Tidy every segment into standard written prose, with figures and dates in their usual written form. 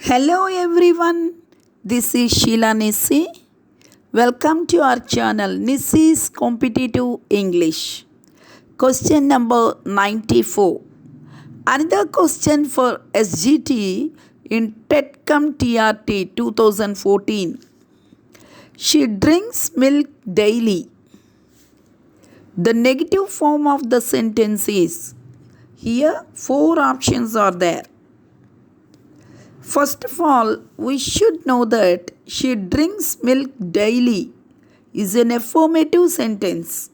Hello everyone, this is Sheila Nissi. Welcome to our channel Nissi's Competitive English. Question number 94. Another question for SGT in TETCOM TRT 2014. She drinks milk daily. The negative form of the sentence is, here 4 options are there. First of all, we should know that she drinks milk daily is an affirmative sentence.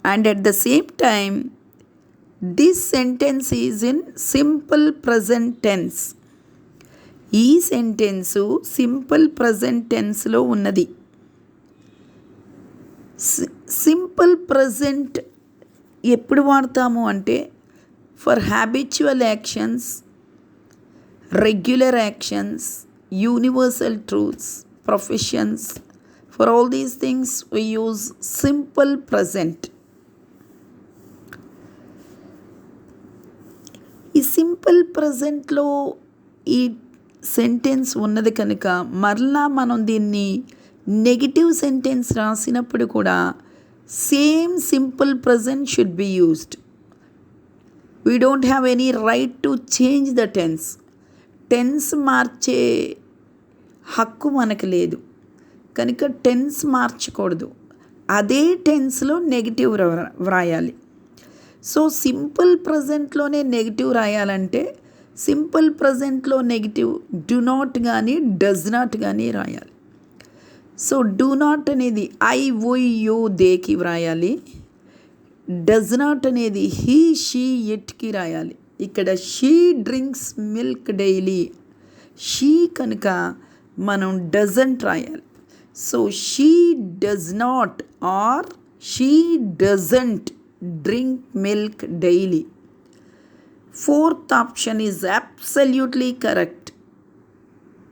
And at the same time, this sentence is in simple present tense. ఈ sentence simple present టెన్స్లో ఉన్నది. Simple present ఎప్పుడు వాడతాము అంటే for habitual actions, regular actions, universal truths, professions. For all these things, we use simple present. ఈ simple ప్రజెంట్లో ఈ sentence ఉన్నది కనుక మరలా మనం దీన్ని నెగిటివ్ సెంటెన్స్ రాసినప్పుడు కూడా same simple present should be used. We don't have any right to change the tense. Tense మార్చే హక్కు మనకు లేదు కనుక టెన్స్ మార్చకూడదు. అదే టెన్స్లో నెగిటివ్ వ్రాయాలి. సో సింపుల్ ప్రజెంట్లోనే నెగిటివ్ రాయాలంటే సింపుల్ ప్రజెంట్లో నెగిటివ్ డు నాట్ కానీ డస్ నాట్ కానీ రాయాలి. సో డు నాట్ అనేది ఐ ఓ యూ దేకి వ్రాయాలి. డస్ నాట్ అనేది హీ షీ ఇట్కి రాయాలి. ఇక్కడ she drinks milk daily, she కనుక మనం డజంట్ రాయాలి. So she does not or she doesn't drink milk daily. Fourth option is absolutely correct.